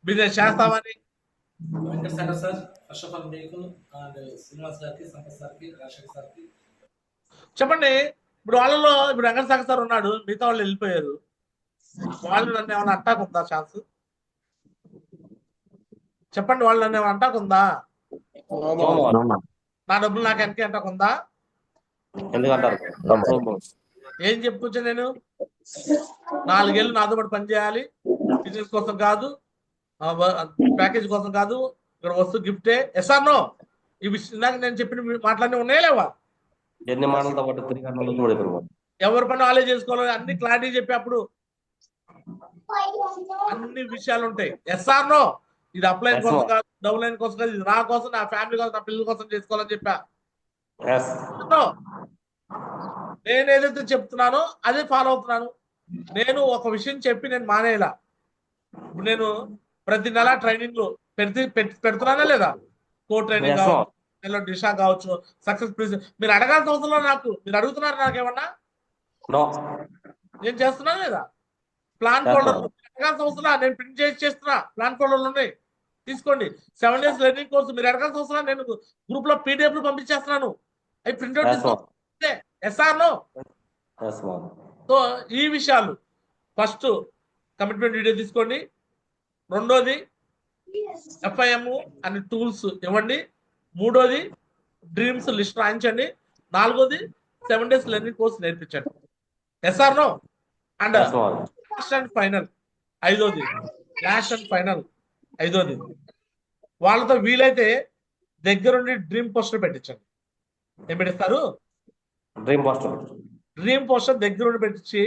బిజినెస్ చేస్తామని. Venkata Sagar sir first of all మీకు అండ్ శ్రీనివాస్ గారికి, సంపత్ సార్కి, రాజశేఖర్ సార్కి చెప్పండి. ఇప్పుడు వాళ్ళలో ఇప్పుడు వెంకట సాగర్ సార్ ఉన్నాడు, మిగతా వాళ్ళు వెళ్ళిపోయారు. వాళ్ళు నన్ను ఏమైనా అట్టాక్ ఉందా? ఛాన్స్ చెప్పండి. వాళ్ళు నన్ను ఏమైనా అట్టాక్ ఉందా? నా డబ్బులు నాకు వెనక అట్టాక్ ఉందా? ఏం చెప్పుకొచ్చా నేను? 4 ఏళ్ళు నాతో పాటు పనిచేయాలి. బిజినెస్ కోసం కాదు, ప్యాకేజ్ కోసం కాదు, ఇక్కడ వస్తు గిఫ్టే. ఎస్ఆర్నో ఇవి ఇందాక నేను చెప్పిన మాటలన్నీ ఉన్నాయా లేవా? ఎవరి పని వాళ్ళే చేసుకోవాలి. అన్ని క్లారిటీ చెప్పేప్పుడు అన్ని విషయాలు ఉంటాయి. ఎస్ఆర్నో ఇది అప్లైన్ కోసం కాదు, డౌన్ లైన్ కోసం కాదు, ఇది నా కోసం, నా ఫ్యామిలీ కోసం, నా పిల్లల కోసం చేసుకోవాలని చెప్పా. నేను ఏదైతే చెప్తున్నానో అదే ఫాలో అవుతున్నాను. నేను ఒక విషయం చెప్పి నేను మానేలా. ఇప్పుడు నేను ప్రతి నెల ట్రైనింగ్ పెడుతున్నానా లేదా? కో ట్రైనింగ్ కావచ్చు, నెలలో దిశ కావచ్చు, సక్సెస్ ప్లీజ్. మీరు అడగాల్సిన అవసరం నాకు. మీరు అడుగుతున్నారు నాకేమన్నా? నేను చేస్తున్నా లేదా? ప్లాన్ ఫోల్డర్ అడగాల్సిన అవసరం నేను ప్రింట్ చేస్తున్నా. ప్లాన్ ఫోల్డర్లు ఉన్నాయి, తీసుకోండి. 7 days లెర్నింగ్ కోర్సు మీరు అడగాల్సిన అవసరం నేను గ్రూప్ లో పీడిఎఫ్ పంపించేస్తున్నాను. అవి ప్రింట్అవుట్ తీసుకో. ఎస్ఆర్నో. సో ఈ విషయాలు ఫస్ట్ కమిట్మెంట్ వీడియో తీసుకోండి. రెండోది FIM అనే టూల్స్ ఇవ్వండి. మూడోది డ్రీమ్స్ లిస్ట్ రాయించండి. నాలుగోది 7 days లెర్నింగ్ కోర్స్ నేర్పించండి. Yes or no. And first and final ఐదోది లాస్ట్ అండ్ ఫైనల్ 5వది. వాళ్ళతో వీలైతే దగ్గరుండి డ్రీమ్ పోస్టర్ పెట్టించండి. ఏం పెట్టిస్తారు? Dream poster. డ్రీమ్ పోస్టర్ దగ్గరుండి పెట్టించి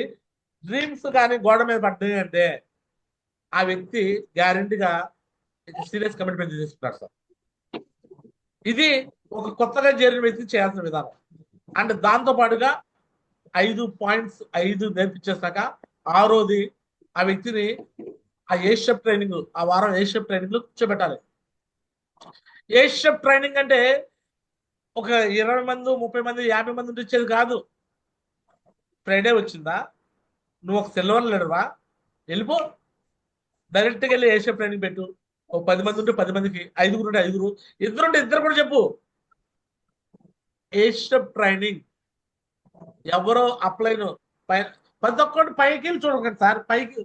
డ్రీమ్స్ కానీ గోడ మీద పడ్డాయి అంటే ఆ వ్యక్తి గ్యారెంటీగా సీరియస్ కమిట్మెంట్ తీసుకుంటాడు సార్. ఇది ఒక కొత్తగా చేరిన వ్యక్తి చేయాల్సిన విధానం. అండ్ దాంతో పాటుగా 5 పాయింట్స్ 5 నేర్పించేసాక 6వది ఆ వ్యక్తిని ఆ ఏషియప్ ట్రైనింగ్, ఆ వారం ఏషియప్ ట్రైనింగ్ లో కూర్చోబెట్టాలి. ఏషియప్ ట్రైనింగ్ అంటే ఒక 20 మంది 30 మంది 50 మంది ఉంటే ఇచ్చేది కాదు. ఫ్రైడే వచ్చిందా, నువ్వు ఒక సిల్వర్ లీడర్వా, వెళ్ళిపో, డైరెక్ట్గా వెళ్ళి ఏషియప్ ట్రైనింగ్ పెట్టు. ఒక 10 మంది ఉంటే 10 మందికి, 5 ఉంటే 5, ఇద్దరుంటే ఇద్దరు కూడా చెప్పు. ఏషియప్ ట్రైనింగ్ ఎవరో అప్లైన్ ప్రతి ఒక్కటి పైకి వెళ్ళి చూడకండి సార్. పైకి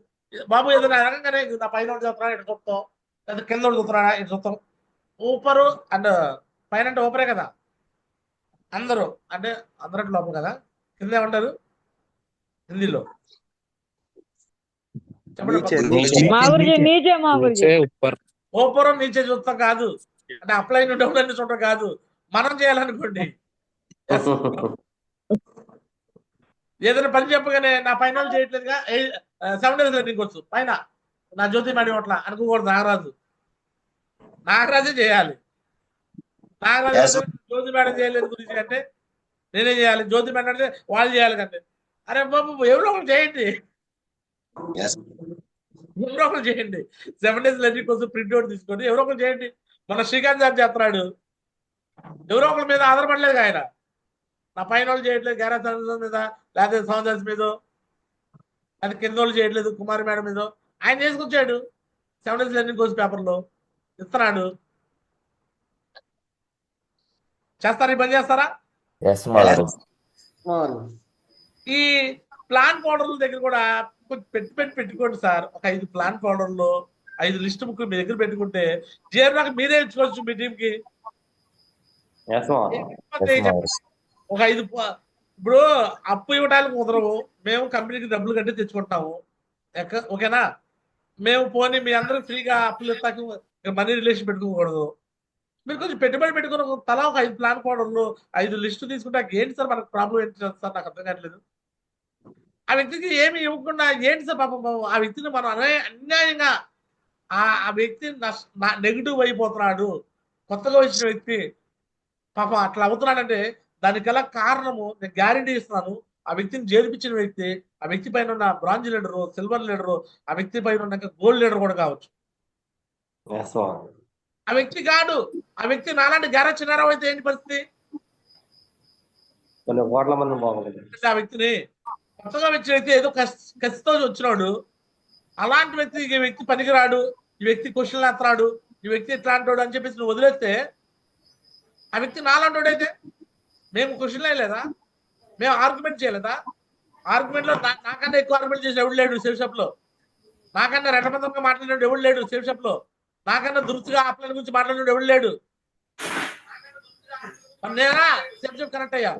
బాబు ఏదైనా అడగగానే నా పైన చూస్తున్నా ఇటు చూస్తాం, లేదా కింద చూస్తున్నాడా ఇటు చూస్తాం. ఊపరు అండ్ పైన అంటే ఊపరే కదా, అందరూ అంటే అందరంటే లోపల కదా, కింద ఏమంటారు హిందీలో ఊపరు నీచే చూస్తాం కాదు. అంటే అప్లైన్ డౌన్ చూడటం కాదు, మనం చేయాలనుకోండి. ఏదైనా పని చెప్పగానే నా పైన చేయట్లేదుగా 7 days లెర్నింగ్ కోర్సు పైన నా జ్యోతి మేడం అట్లా అనుకోకూడదు. నాగరాజే చేయాలి. నాగరాజు జ్యోతి మేడం చేయలేదు గురించి అంటే నేనే చేయాలి. జ్యోతి మేడం అంటే వాళ్ళు చేయాలి కంటే, అరే బాబు ఎవరో ఒకరు చేయండి, ఎవరో ఒకరు చేయండి. 7 days లెర్నింగ్ కోసం ప్రింట్ అవుట్ తీసుకొని ఎవరో ఒకరు చేయండి. మన శ్రీకాంత్ గారు చేస్తున్నాడు, ఎవరో ఒకరి మీద ఆధారపడలేదు ఆయన. నా పైన వాళ్ళు చేయట్లేదు గ్యారేజ్ మీద, లేకపోతే సౌందర్స్ మీద, అది కింద వాళ్ళు చేయట్లేదు కుమారి మేడం మీద, ఆయన చేసుకొచ్చాడు 7 days లెర్నింగ్ కోర్స్ పేపర్లో ఇస్తున్నాడు. చేస్తారా? ఈ పని చేస్తారా? ఈ ప్లాన్ పౌడర్ల దగ్గర కూడా కొంచెం పెట్టుకోండి సార్. ఒక 5 ప్లాన్ పౌడర్లు 5 లిస్ట్ బుక్ మీ దగ్గర పెట్టుకుంటే జీర్ణాక మీరే ఇచ్చుకోవచ్చు మీ టీంకి. ఒక 5 ఇప్పుడు అప్పు ఇవ్వడానికి కుదరవు, మేము కంపెనీకి డబ్బులు కట్టి తెచ్చుకుంటాము, ఓకేనా? మేము పోనీ మీ అందరూ ఫ్రీగా అప్పులు ఇస్తాక మనీ రిలేషన్ పెట్టుకోకూడదు. మీరు కొంచెం పెట్టుబడి పెట్టుకుని తలా ఒక 5 ప్లాన్ పౌడర్లు 5 లిస్టు తీసుకుంటే ఏంటి సార్ మనకు ప్రాబ్లం ఏంటి సార్? నాకు అర్థం కావట్లేదు. ఆ వ్యక్తికి ఏమి ఇవ్వకుండా ఏంటి సార్ పాపం ఆ వ్యక్తిని మనం అన్యాయంగా ఆ వ్యక్తి నెగిటివ్ అయిపోతున్నాడు. కొత్తగా వచ్చిన వ్యక్తి పాపం అట్లా అవుతున్నాడంటే దానికి గల కారణము నేను గ్యారంటీ ఇస్తున్నాను. ఆ వ్యక్తిని చేర్పించిన వ్యక్తి, ఆ వ్యక్తి పైన ఉన్న బ్రాంజ్ లీడరు, సిల్వర్ లీడరు, ఆ వ్యక్తి పైన ఉన్న గోల్డ్ లీడర్ కూడా కావచ్చు. ఆ వ్యక్తి కాదు, ఆ వ్యక్తి నాలాంటి గ్యారేజ్ చిన్నారావు అయితే ఏంటి పరిస్థితి? ఆ వ్యక్తిని కొత్తగా వచ్చిన వ్యక్తి ఏదో కసితో వచ్చినాడు, అలాంటి వ్యక్తి ఈ వ్యక్తి పనికిరాడు, ఈ వ్యక్తి క్వశ్చన్లు ఎత్తాడు, ఈ వ్యక్తి ఇట్లాంటాడు అని చెప్పేసి నువ్వు వదిలేస్తే ఆ వ్యక్తి నాలాంటోడు అయితే మేము క్వశ్చన్ వేయలేదా? మేము ఆర్గ్యుమెంట్ చేయలేదా? ఆర్గ్యుమెంట్ లో నాకన్నా ఎక్కువ ఆర్గ్యుమెంట్ చేసి ఎవడు లేడు సేఫ్ షాప్ లో, నాకన్నా రెండమందంగా మాట్లాడినాడు ఎవడు లేడు సేఫ్ షాప్ లో, నాకన్నా దురుసుగా అప్లైన్ గురించి మాట్లాడినాడు ఎవడు లేడు. నేనా సేఫ్ షాప్ కరెక్ట్ అయ్యా?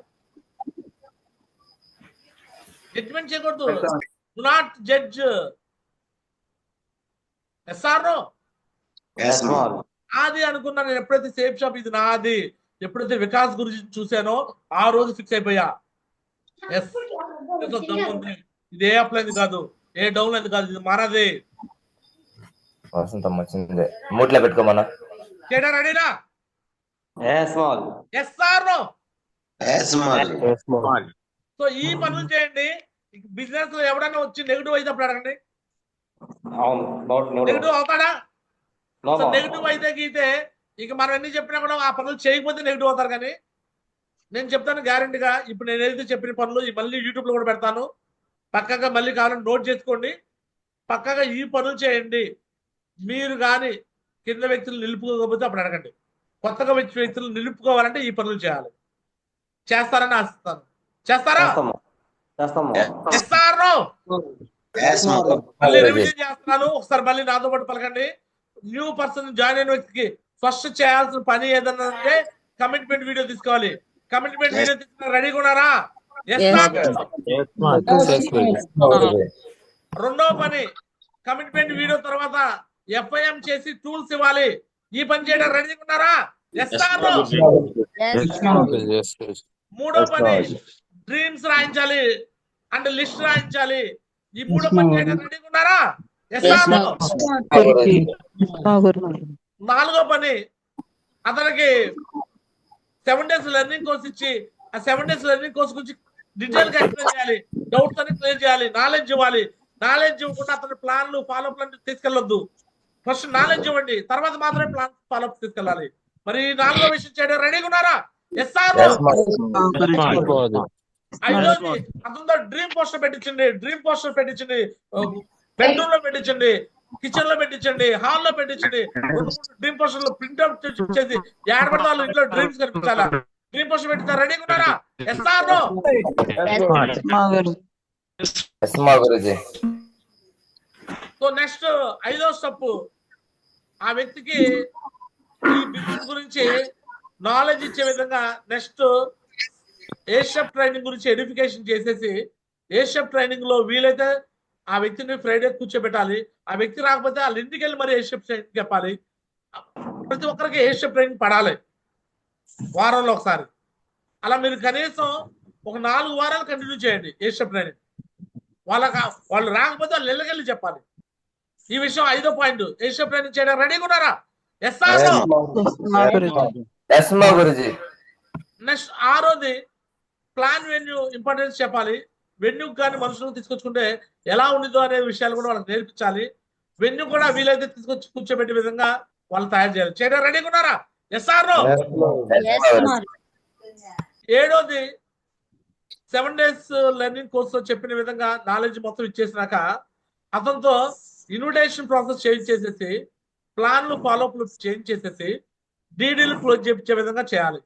జడ్జ్మెంట్ చేయకూడదు. Do not judge. ఎస్ఆర్ఓ నాది అనుకున్నా నేను. ఎప్పుడైతే సేఫ్ షాప్ ఇది నాది, ఎప్పుడైతే వికాస్ గురించి చూసానో ఆ రోజు ఫిక్స్ అయిపోయా. ఎస్ ఇది ఏ అప్లైన్ కాదు, ఏ డౌన్ అయింది కాదు, ఇది మనది. మూట్లో పెట్టుకోమన్నా రెడీనా? ఎస్ఆర్ఓ. సో ఈ పనులు చేయండి. బిజినెస్ లో ఎవడన్నా వచ్చి నెగిటివ్ అయితే అప్పుడు అడగండి. నెగిటివ్ అవుతాడా? నెగిటివ్ అయితే గీతే ఇక మనం ఎన్ని చెప్పినా కూడా ఆ పనులు చేయకపోతే నెగిటివ్ అవుతారు. కానీ నేను చెప్తాను గ్యారెంటీగా, ఇప్పుడు నేను ఏదైతే చెప్పిన పనులు మళ్ళీ యూట్యూబ్ లో కూడా పెడతాను, పక్కగా మళ్ళీ కావాలని నోట్ చేసుకోండి. పక్కగా ఈ పనులు చేయండి. మీరు కానీ కింద వ్యక్తులు నిలుపుకోకపోతే అప్పుడు అడగండి. కొత్తగా వచ్చే వ్యక్తులు నిలుపుకోవాలంటే ఈ పనులు చేయాలి. చేస్తారని ఆశిస్తాను. చేస్తారా? మళ్ళీ రివిజన్ చేస్తున్నాను ఒకసారి, మళ్ళీ నాతో పాటు పలకండి. న్యూ పర్సన్ జాయిన్ అయిన వ్యక్తికి ఫస్ట్ చేయాల్సిన పని ఏదన్నా అంటే కమిట్మెంట్ వీడియో తీసుకోవాలి. కమిట్మెంట్ వీడియో తీసుకున్న రెడీగా ఉన్నారా? రెండో పని కమిట్మెంట్ వీడియో తర్వాత ఎఫ్ఐఎం చేసి టూల్స్ ఇవ్వాలి. ఈ పని చేయడం రెడీ ఉన్నారా? మూడో పని డ్రీమ్స్ రాయించాలి అండ్ లిస్ట్ రాయించాలి. ఈ మూడో పని చేయడం రెడీ ఉన్నారా? నాలుగో పని అతనికి 7 days లెర్నింగ్ కోర్స్ ఇచ్చి ఆ 7 days లెర్నింగ్ కోర్స్ గురించి డీటెయిల్ గా ఎక్స్ప్లెయిన్ చేయాలి. డౌట్స్ అన్ని క్లియర్ చేయాలి. నాలెడ్జ్ ఇవ్వాలి. నాలెడ్జ్ ఇవ్వకుండా అతని ప్లాన్లు ఫాలో అప్ తీసుకెళ్లొద్దు. ఫస్ట్ నాలెడ్జ్ ఇవ్వండి, తర్వాత మాత్రమే ప్లాన్ ఫాలో అప్ తీసుకెళ్ళాలి. మరి నాలుగో విషయం చేయడం రెడీగా ఉన్నారా? ఐదోది అతనితో డ్రీమ్ పోస్టర్ పెట్టించండి. బెడ్రూమ్ లో పెట్టించండి, కిచెన్ లో పెట్టించండి, హాల్ లో పెట్టించండి. డ్రీమ్ పోస్టర్ లో ప్రింట్అవుట్ చేసి ఏడబడతాలు ఇంట్లో డ్రీమ్స్ కనిపించాలా? డ్రీమ్ పోస్టర్ పెట్టించారు. రెడీగా ఉన్నారా? సో నెక్స్ట్ 5వ స్టెప్, ఆ వ్యక్తికి ఈ బిజినెస్ గురించి నాలెడ్జ్ ఇచ్చే విధంగా నెక్స్ట్ ఏషియప్ ట్రైనింగ్ గురించి ఎడిఫికేషన్ చేసేసి ఏషియప్ ట్రైనింగ్ లో వీలైతే ఆ వ్యక్తిని ఫ్రైడే కూర్చోబెట్టాలి. ఆ వ్యక్తి రాకపోతే వాళ్ళ ఇంటికి వెళ్ళి మరి ఏషియప్ ట్రైనింగ్ చెప్పాలి. ప్రతి ఒక్కరికి ఏషియప్ ట్రైనింగ్ పడాలి వారంలో ఒకసారి. అలా మీరు కనీసం ఒక 4 వారాలు కంటిన్యూ చేయండి ఏషియప్ ట్రైనింగ్. వాళ్ళు రాకపోతే వాళ్ళు ఇళ్ళకెళ్ళి చెప్పాలి. ఈ విషయం 5వ పాయింట్. ఏషియప్ ట్రైనింగ్ చేయడం రెడీగా ఉన్నారా? నెక్స్ట్ 6వది ప్లాన్ వెన్యూ ఇంపార్టెన్స్ చెప్పాలి. వెన్యూ కానీ మనుషులను తీసుకొచ్చుకుంటే ఎలా ఉండిదో అనే విషయాలు కూడా వాళ్ళకి నేర్పించాలి. వెన్యూ కూడా వీలైతే తీసుకొచ్చి కూర్చోబెట్టే విధంగా వాళ్ళు తయారు చేయాలి. చేయడం రెడీగా ఉన్నారా? ఏడోది 7 days లెర్నింగ్ కోర్స్ లో చెప్పిన విధంగా నాలెడ్జ్ మొత్తం ఇచ్చేసినాక అతనితో ఇన్విటేషన్ ప్రాసెస్ చేంజ్ చేసేసి ప్లాన్లు ఫాలోఅప్లు చేంజ్ చేసేసి డీడీలు క్లోజ్ చేయించే విధంగా చేయాలి.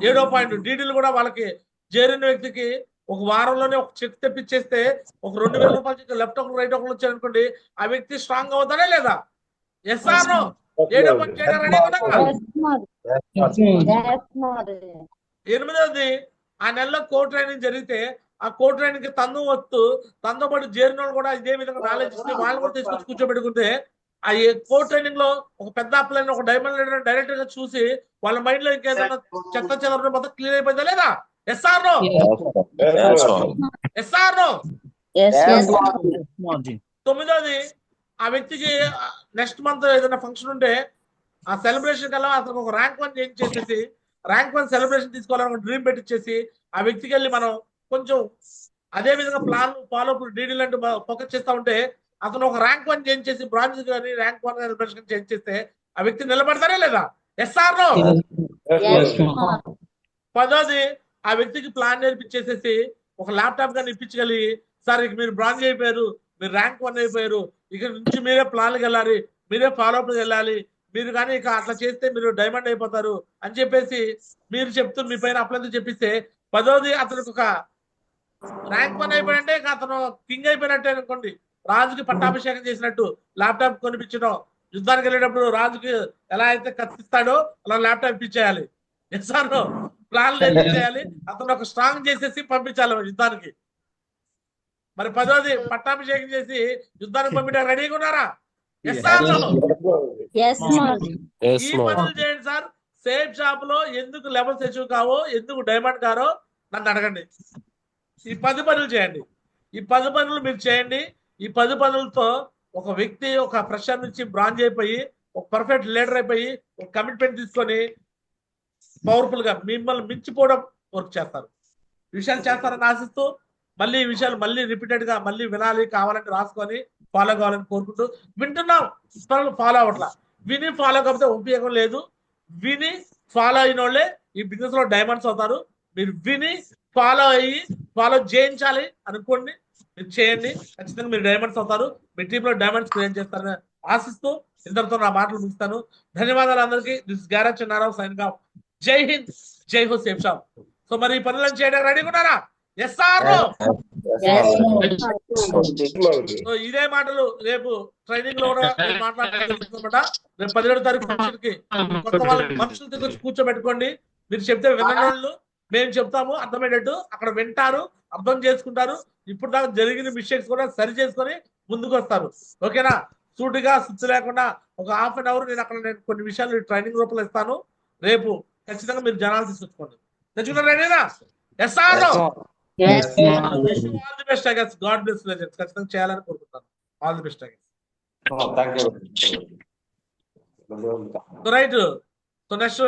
7వ పాయింట్ డీడీలు కూడా వాళ్ళకి చేరిన వ్యక్తికి ఒక వారంలోనే ఒక చెక్ తెప్పించేస్తే ఒక 2000 రూపాయల చెక్ లెఫ్ట్ ఒకరు రైట్ ఒకరు వచ్చారనుకోండి, ఆ వ్యక్తి స్ట్రాంగ్ అవుతాడా లేదా? ఎస్ఆర్ 7వ పాయింట్ చేయడం రెడీ కదా? 8వది ఆ నెలలో కోర్ ట్రైనింగ్ జరిగితే ఆ కోర్ ట్రైనింగ్ కి తందు పాటు చేరిన వాళ్ళు కూడా ఇదే విధంగా నాలెడ్జ్ ఇస్తే వాళ్ళు కూడా తీసుకొచ్చి కూర్చోబెట్టుకుంటే ఆ కోర్ ట్రైనింగ్ లో ఒక పెద్ద అప్లైన్ ఒక డైమండ్ లీడర్ డైరెక్టర్ గా చూసి వాళ్ళ మైండ్ లో ఇంకేదైనా చెత్త చెదర మొత్తం క్లియర్ అయిపోయిందా లేదా? ఎస్ఆర్ 9వది ఆ వ్యక్తికి నెక్స్ట్ మంత్ ఏదైనా ఫంక్షన్ ఉంటే ఆ సెలబ్రేషన్ కల్లా అతనికి ఒక ర్యాంక్ 1 చేంజ్ చేసేసి ర్యాంక్ 1 సెలబ్రేషన్ తీసుకోవాలని ఒక డ్రీమ్ పెట్టించేసి ఆ వ్యక్తికి వెళ్ళి మనం కొంచెం అదే విధంగా ప్లాన్ ఫాలో డీడీలు అంటూ ఫోకస్ చేస్తా ఉంటే అతను ఒక ర్యాంక్ 1 చేంజ్ చేసి బ్రాంజ్ కానీ ర్యాంక్ 1 సెలబ్రేషన్ చేంజ్ చేస్తే ఆ వ్యక్తి నిలబడతారా లేదా? ఎస్ఆర్ 10వది ఆ వ్యక్తికి ప్లాన్ నేర్పించేసేసి ఒక ల్యాప్టాప్ కానీ ఇప్పించగలిగి సార్ ఇక మీరు బ్రాంజ్ అయిపోయారు, మీరు ర్యాంక్ 1 అయిపోయారు, ఇక నుంచి మీరే ప్లాన్కి వెళ్ళాలి, మీరే ఫాలోఅప్కి వెళ్ళాలి, మీరు కానీ ఇక అట్లా చేస్తే మీరు డైమండ్ అయిపోతారు అని చెప్పేసి మీరు చెప్తూ మీ పైన అప్లై చెప్పిస్తే 10వది అతనికి ఒక ర్యాంక్ 1 అయిపోయాడంటే ఇక అతను కింగ్ అయిపోయినట్టే అనుకోండి. రాజుకి పట్టాభిషేకం చేసినట్టు ల్యాప్టాప్ కొనిపించడం, యుద్ధానికి వెళ్ళేటప్పుడు రాజుకి ఎలా అయితే కత్తిస్తాడో అలా ల్యాప్టాప్ ఇప్పించేయాలి. ఎస్ఆర్ ప్లాన్ చేయాలి, అతను ఒక స్ట్రాంగ్ చేసేసి పంపించాలి యుద్ధానికి. మరి 10వది పట్టాభిషేకం చేసి యుద్ధానికి పంపించడానికి రెడీగా ఉన్నారా? ఎస్ఆర్ ఈ పనులు చేయండి సార్. సేఫ్ షాప్ లో ఎందుకు లెవెల్స్ అచీవ్ కావో, ఎందుకు డైమండ్ కారో నన్ను అడగండి. ఈ 10 పనులు చేయండి. ఈ 10 పనులు మీరు చేయండి. ఈ 10 పనులతో ఒక వ్యక్తి ఒక ఫ్రెషర్ నుంచి బ్రాంజ్ అయిపోయి ఒక పర్ఫెక్ట్ లీడర్ అయిపోయి ఒక కమిట్మెంట్ తీసుకొని పవర్ఫుల్ గా మిమ్మల్ని మించిపోవడం వర్క్ చేస్తారు. ఈ విషయాలు చేస్తారని ఆశిస్తూ మళ్ళీ ఈ విషయాలు మళ్ళీ రిపీటెడ్ గా మళ్ళీ వినాలి, కావాలంటే రాసుకొని ఫాలో కావాలని కోరుకుంటూ వింటున్నాం, ఫాలో అవ్వట్లా. విని ఫాలో కాకపోతే ఉపయోగం లేదు. విని ఫాలో అయిన వాళ్ళే ఈ బిజినెస్ లో డైమండ్స్ అవుతారు. మీరు విని ఫాలో చేయించాలి అనుకోండి, మీరు చేయండి, ఖచ్చితంగా మీరు డైమండ్స్ అవుతారు. మీ టీమ్ లో డైమండ్స్ క్రియేట్ చేస్తారని ఆశిస్తూ ఇంతటితో నా మాటలు ముగిస్తాను. ధన్యవాదాలు అందరికీ. This garage Chinnarao signing off. జై హింద్, జై హో సేఫ్ షాప్. సో మరి ఈ పనులను చేయడానికి రెడీ ఉన్నారా? ఎస్ఆర్ ఇదే మాటలు రేపు ట్రైనింగ్ లో కూడా మాట్లాడుతున్నమాట. రేపు 17వ తారీఖు ఫంక్షన్ కి కొత్త వాళ్ళ మనుషులు తీసుకొచ్చి కూర్చోబెట్టుకోండి. మీరు చెప్తే వినని వాళ్ళు మేము చెప్తాము అర్థమయ్యేటట్టు అక్కడ వింటారు, అర్థం చేసుకుంటారు. ఇప్పుడు దాకా జరిగిన మిస్టేక్స్ కూడా సరి చేసుకొని ముందుకు వస్తారు. ఓకేనా? సూటిగా సుత్తి లేకుండా ఒక హాఫ్ అన్ అవర్ నేను కొన్ని విషయాలు ట్రైనింగ్ రూపంలో ఇస్తాను. రేపు ఖచ్చితంగా మీరు జనాలు తీసుకొచ్చుకోండి. తెచ్చుకున్నారేనా? Yes or all the best. I guess God bless legends. ఖచ్చితంగా చేయాలని కోరుకుంటాను. All the best. I guess. Thank you. So right. So next